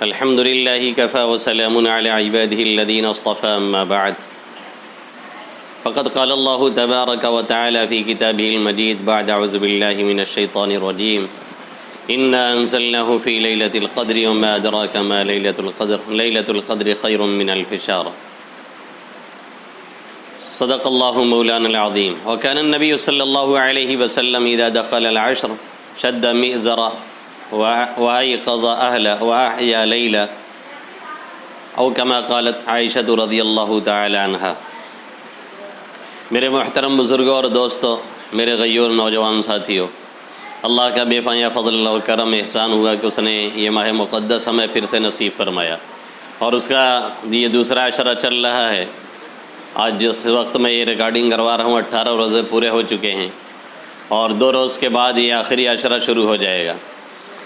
الحمد لله كفى وسلام على عباده الذين اصطفى أما بعد فقد قال الله تبارك وتعالى في كتابه المجيد بعد أعوذ بالله من الشيطان الرجيم إنا أنزلناه في ليلة القدر وما أدراك ما ليلة القدر خير من ألف شهر صدق الله مولانا العظيم. وكان النبي صلى الله عليه وسلم إذا دخل العشر شد مئزره وأيقظ أهله وأحيا ليلة أو كما قالت عائشة رضی اللہ تعالی عنہا. میرے محترم بزرگوں اور دوستوں، میرے غیور نوجوان ساتھیوں، اللہ کا بے پناہ فضل اور کرم احسان ہوا کہ اس نے یہ ماہ مقدس ہمیں پھر سے نصیب فرمایا، اور اس کا یہ دوسرا عشرہ چل رہا ہے. آج جس وقت میں یہ ریکارڈنگ کروا رہا ہوں 18 روزے پورے ہو چکے ہیں، اور 2 روز کے بعد یہ آخری عشرہ شروع ہو جائے گا.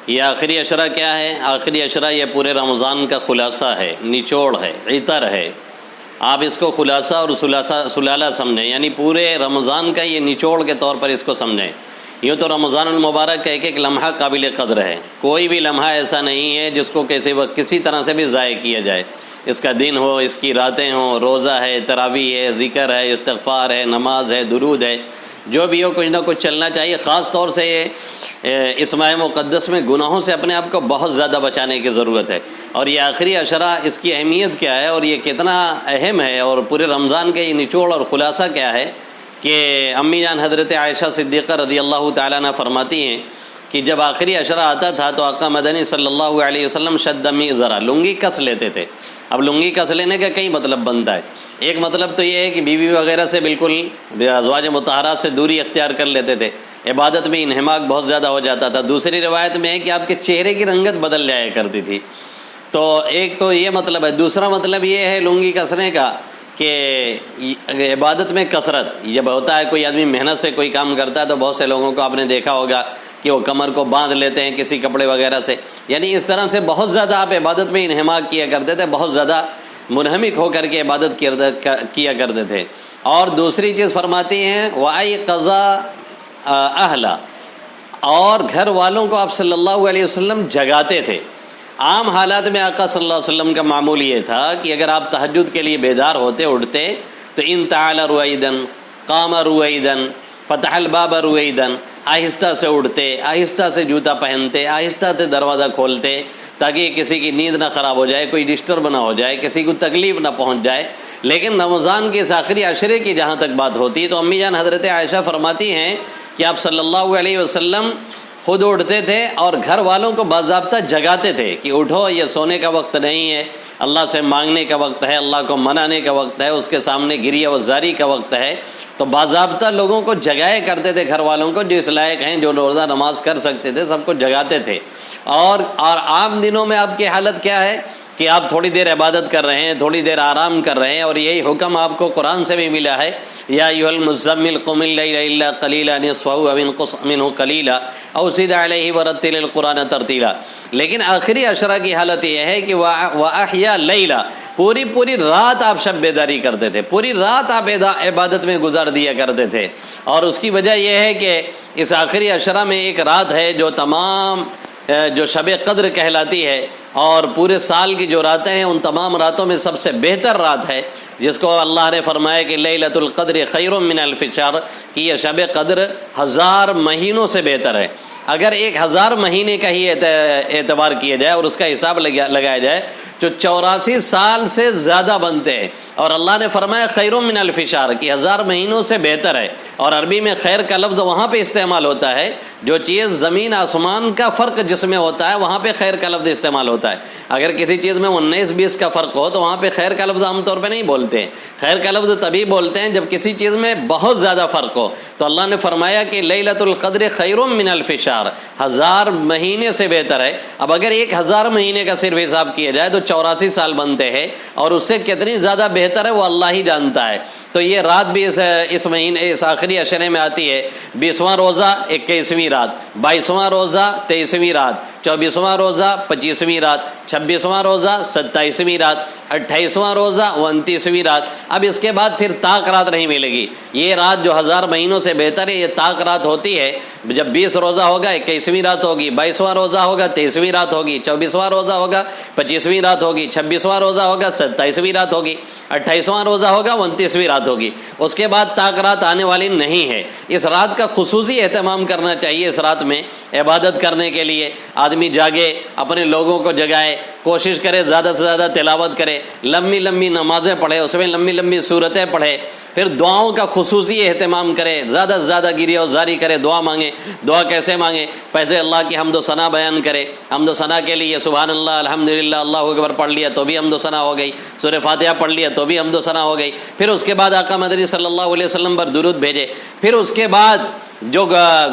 یہ آخری عشرہ کیا ہے؟ آخری عشرہ یہ پورے رمضان کا خلاصہ ہے، نچوڑ ہے، عطر ہے. آپ اس کو خلاصہ اور سلالہ سمجھیں، یعنی پورے رمضان کا یہ نچوڑ کے طور پر اس کو سمجھیں. یوں تو رمضان المبارک کا ایک لمحہ قابل قدر ہے، کوئی بھی لمحہ ایسا نہیں ہے جس کو کسی طرح سے بھی ضائع کیا جائے. اس کا دن ہو، اس کی راتیں ہوں، روزہ ہے، تراویح ہے، ذکر ہے، استغفار ہے، نماز ہے، درود ہے، جو بھی ہو کچھ نہ کچھ چلنا چاہیے. خاص طور سے اس ماہ مقدس میں گناہوں سے اپنے آپ کو بہت زیادہ بچانے کی ضرورت ہے. اور یہ آخری عشرہ، اس کی اہمیت کیا ہے اور یہ کتنا اہم ہے، اور پورے رمضان کے یہ نچوڑ اور خلاصہ کیا ہے کہ امی جان حضرت عائشہ صدیقہ رضی اللہ تعالیٰ عنہ فرماتی ہیں کہ جب آخری عشرہ آتا تھا تو آقا مدنی صلی اللہ علیہ وسلم شد مئزرہ، لنگی کس لیتے تھے. اب لنگی کس لینے کا کئی مطلب بنتا ہے. ایک مطلب تو یہ ہے کہ بیوی وغیرہ سے بالکل ازواج مطہرات سے دوری اختیار کر لیتے تھے، عبادت میں انہماک بہت زیادہ ہو جاتا تھا. دوسری روایت میں ہے کہ آپ کے چہرے کی رنگت بدل جایا کرتی تھی. تو ایک تو یہ مطلب ہے. دوسرا مطلب یہ ہے لنگی کسنے کا کہ عبادت میں کثرت. جب ہوتا ہے کوئی آدمی محنت سے کوئی کام کرتا ہے تو بہت سے لوگوں کو آپ نے دیکھا ہوگا کہ وہ کمر کو باندھ لیتے ہیں کسی کپڑے وغیرہ سے، یعنی اس طرح سے بہت زیادہ آپ عبادت میں انہماک کیا کرتے تھے، بہت زیادہ منہمک ہو کر کے عبادت کیا کرتے تھے. اور دوسری چیز فرماتی ہیں وَأَيْقَظَ أَهْلَ، اور گھر والوں کو آپ صلی اللہ علیہ وسلم جگاتے تھے. عام حالات میں آقا صلی اللہ علیہ وسلم کا معمول یہ تھا کہ اگر آپ تہجد کے لیے بیدار ہوتے، اٹھتے تو ان تعال رویدن قام رویدن فتح الباب رویدن، آہستہ سے اٹھتے، آہستہ سے جوتا پہنتے، آہستہ سے دروازہ کھولتے تاکہ کسی کی نیند نہ خراب ہو جائے، کوئی ڈسٹرب نہ ہو جائے، کسی کو تکلیف نہ پہنچ جائے. لیکن رمضان کے اس آخری عشرے کی جہاں تک بات ہوتی ہے تو امی جان حضرت عائشہ فرماتی ہیں کہ آپ صلی اللہ علیہ وسلم خود اٹھتے تھے اور گھر والوں کو باضابطہ جگاتے تھے کہ اٹھو، یہ سونے کا وقت نہیں ہے، اللہ سے مانگنے کا وقت ہے، اللہ کو منانے کا وقت ہے، اس کے سامنے گریہ و زاری کا وقت ہے. تو باضابطہ لوگوں کو جگائے کرتے تھے، گھر والوں کو جو اس لائق ہیں، جو روزہ نماز کر سکتے تھے، سب کو جگاتے تھے. اور عام دنوں میں آپ کی حالت کیا ہے کہ آپ تھوڑی دیر عبادت کر رہے ہیں، تھوڑی دیر آرام کر رہے ہیں، اور یہی حکم آپ کو قرآن سے بھی ملا ہے یا ایھا المزمل قم اللیل الا قلیلا نصفہ او انقص منہ قلیلا او زد علیہ ورتل القرآن ترتیلا. لیکن آخری عشرہ کی حالت یہ ہے کہ وَأَحْيَا لَيْلًا، پوری رات آپ شب بیداری کرتے تھے، پوری رات آپ عبادت میں گزار دیا کرتے تھے. اور اس کی وجہ یہ ہے کہ اس آخری عشرہ میں ایک رات ہے جو تمام جو شب قدر کہلاتی ہے، اور پورے سال کی جو راتیں ہیں ان تمام راتوں میں سب سے بہتر رات ہے، جس کو اللہ نے فرمایا کہ لیلۃ القدر خیر من الف شہر، کہ یہ شب قدر 1000 مہینوں سے بہتر ہے. اگر 1000 مہینے کا ہی اعتبار کیا جائے اور اس کا حساب لگایا جائے تو 84 سال سے زیادہ بنتے ہیں. اور اللہ نے فرمایا خیر من الف شہر، کہ 1000 مہینوں سے بہتر ہے. اور عربی میں خیر کا لفظ وہاں پہ استعمال ہوتا ہے جو چیز زمین آسمان کا فرق جس میں ہوتا ہے، وہاں پہ خیر کا لفظ استعمال ہوتا ہے. اگر کسی چیز میں 19-20 کا فرق ہو تو وہاں پہ خیر کا لفظ عام طور پہ نہیں بولتے ہیں. خیر کا لفظ تبھی بولتے ہیں جب کسی چیز میں بہت زیادہ فرق ہو. تو اللہ نے فرمایا کہ لیلۃ القدر خیر من الف شہر، 1000 مہینے سے بہتر ہے. اب اگر 1000 مہینے کا صرف حساب کیا جائے تو 84 سال بنتے ہیں، اور اس سے کتنی زیادہ بہتر ہے وہ اللہ ہی جانتا ہے. تو یہ رات بھی اس مہینے اس آخری عشرے میں آتی ہے. 20واں روزہ 21ویں رات، 22واں روزہ 23ویں رات، 24واں روزہ 25ویں رات، 26واں روزہ 27ویں رات، 28واں روزہ 29ویں رات. اب اس کے بعد پھر طاق رات نہیں ملے گی. یہ رات جو 1000 مہینوں سے بہتر ہے، یہ طاق رات ہوتی ہے جب 20 روزہ ہوگا 21ویں رات ہوگی، 22واں روزہ ہوگا 23ویں رات ہوگی، 24واں روزہ ہوگا 25ویں رات ہوگی، 26واں روزہ ہوگا 27ویں رات ہوگی، 28واں روزہ ہوگا 29ویں رات ہوگی۔ اس کے بعد تاک رات آنے والی نہیں ہے۔ اس رات کا خصوصی اہتمام کرنا چاہیے۔ اس رات میں عبادت کرنے کے لیے آدمی جاگے، اپنے لوگوں کو جگائے، کوشش کرے زیادہ سے زیادہ تلاوت کرے، لمبی لمبی نمازیں پڑھے، اس میں لمبی لمبی صورتیں پڑھے، پھر دعاؤں کا خصوصی اہتمام کرے، زیادہ سے زیادہ گریہ و زاری کرے، دعا مانگے۔ دعا کیسے مانگے؟ پہلے اللہ کی حمد و ثنا بیان کرے۔ حمد و ثنا کے لیے سبحان اللہ، الحمدللہ، اللہ اکبر پڑھ لیا تو بھی حمد و ثنا ہو گئی، سورہ فاتحہ پڑھ لیا تو بھی حمد و ثنا ہو گئی۔ پھر اس کے بعد آقا مدنی صلی اللہ علیہ وسلم پر درود بھیجے۔ پھر اس کے بعد جو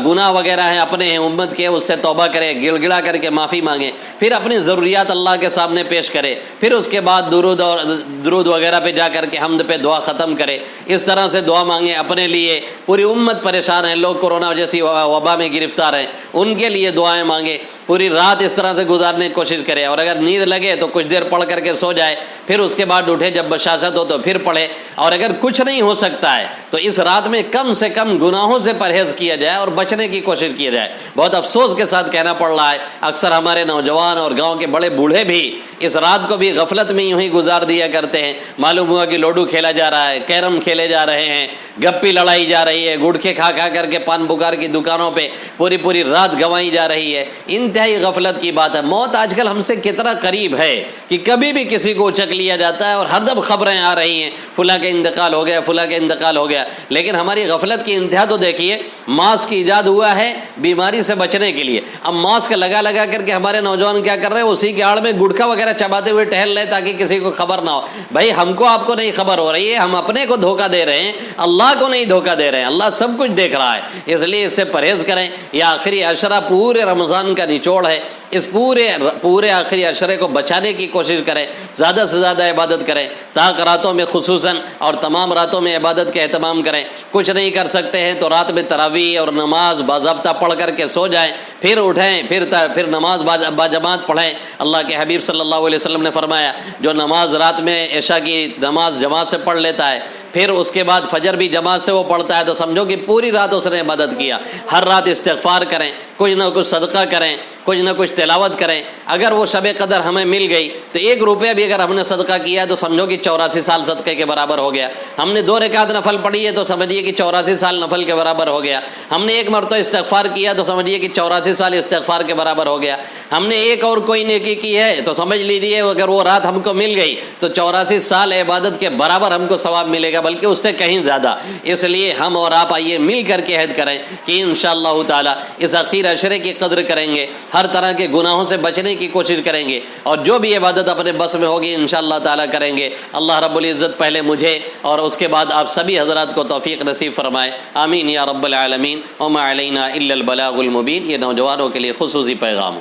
گناہ وغیرہ ہیں اپنے ہیں امت کے، اس سے توبہ کرے، گڑ گڑا کر کے معافی مانگے، پھر اپنی ضروریات اللہ کے سامنے پیش کرے، پھر اس کے بعد درود وغیرہ پہ جا کر کے حمد پہ دعا ختم کرے۔ اس طرح سے دعا مانگے اپنے لیے۔ پوری امت پریشان ہے، لوگ کورونا جیسی وبا میں گرفتار ہیں، ان کے لیے دعائیں مانگے۔ پوری رات اس طرح سے گزارنے کی کوشش کرے، اور اگر نیند لگے تو کچھ دیر پڑھ کر کے سو جائے، پھر اس کے بعد اٹھے، جب بشاشت ہو تو پھر پڑھے۔ اور اگر کچھ نہیں ہو سکتا ہے تو اس رات میں کم سے کم گناہوں سے پرہیز کیا جائے اور بچنے کی کوشش کی جائے۔ بہت افسوس کے ساتھ کہنا پڑ رہا ہے، اکثر ہمارے نوجوان اور گاؤں کے بڑے بوڑھے بھی اس رات کو بھی غفلت میں یوں ہی گزار دیا کرتے ہیں۔ معلوم ہوا کہ لوڈو کھیلا جا رہا ہے، کیرم کھیلے جا رہے ہیں، گپی لڑائی جا رہی ہے، گٹکھے کھا کھا کر کے پان بکار کی دکانوں پہ پوری رات گنوائی جا رہی ہے۔ انتہائی غفلت کی بات ہے۔ موت آج کل ہم سے کتنا قریب ہے کہ کبھی بھی کسی کو اچک لیا جاتا ہے، اور ہر دم خبریں آ رہی ہیں، فلاں کا انتقال ہو گیا، فلاں کا انتقال ہو گیا۔ لیکن ہماری غفلت کی انتہا تو دیکھیے، ماسک ایجاد ہوا ہے بیماری سے بچنے کے لیے۔ اب ماسک لگا کر کے ہمارے نوجوان کیا کر رہے ہیں؟ اسی کے آڑ میں گٹکا وغیرہ چباتے ہوئے ٹہل رہے تاکہ کسی کو خبر نہ ہو۔ بھائی ہم کو آپ کو نہیں خبر ہو رہی ہے، ہم اپنے کو دھوکہ دے رہے ہیں، اللہ کو نہیں دھوکہ دے رہے ہیں۔ اللہ سب کچھ دیکھ رہا ہے، اس لیے اس سے پرہیز کریں۔ یہ آخری عشرہ پورے رمضان کا نچوڑ ہے۔ اس پورے آخری عشرے کو بچانے کی کوشش کریں، زیادہ سے زیادہ عبادت کریں، تاک راتوں میں خصوصاً اور تمام راتوں میں عبادت کا اہتمام کریں۔ کچھ نہیں کر سکتے ہیں تو رات میں تراویح اور نماز باضابطہ پڑھ کر کے سو جائیں، پھر اٹھیں، پھر نماز باجماعت پڑھیں۔ اللہ کے حبیب صلی اللہ علیہ وسلم نے فرمایا، جو نماز رات میں عشاء کی نماز جماعت سے پڑھ لیتا ہے، پھر اس کے بعد فجر بھی جماعت سے وہ پڑھتا ہے، تو سمجھو کہ پوری رات اس نے عبادت کیا۔ ہر رات استغفار کریں، کچھ نہ کچھ صدقہ کریں، کچھ نہ کچھ تلاوت کریں۔ اگر وہ شب قدر ہمیں مل گئی تو 1 روپیہ بھی اگر ہم نے صدقہ کیا ہے تو سمجھو کہ 84 سال صدقے کے برابر ہو گیا۔ ہم نے 2 رکعت نفل پڑھی ہے تو سمجھیے کہ 84 سال نفل کے برابر ہو گیا۔ ہم نے 1 مرتبہ استغفار کیا تو سمجھیے کہ 84 سال استغفار کے برابر ہو گیا۔ ہم نے ایک اور کوئی نیکی کی ہے تو سمجھ لیجیے اگر وہ رات ہم کو مل گئی تو 84 سال عبادت کے برابر ہم کو ثواب ملے گا، بلکہ اس سے کہیں زیادہ۔ اس لیے ہم اور آپ آئیے مل کر کے عہد کریں کہ انشاءاللہ تعالی اس اخیر عشرے کی قدر کریں گے، ہر طرح کے گناہوں سے بچنے کی کوشش کریں گے، اور جو بھی عبادت اپنے بس میں ہوگی انشاءاللہ تعالی کریں گے۔ اللہ رب العزت پہلے مجھے اور اس کے بعد آپ سبھی حضرات کو توفیق نصیب فرمائے، آمین یا رب العالمین۔ وما علینا الا البلاغ المبین۔ یہ نوجوانوں کے لیے خصوصی پیغام۔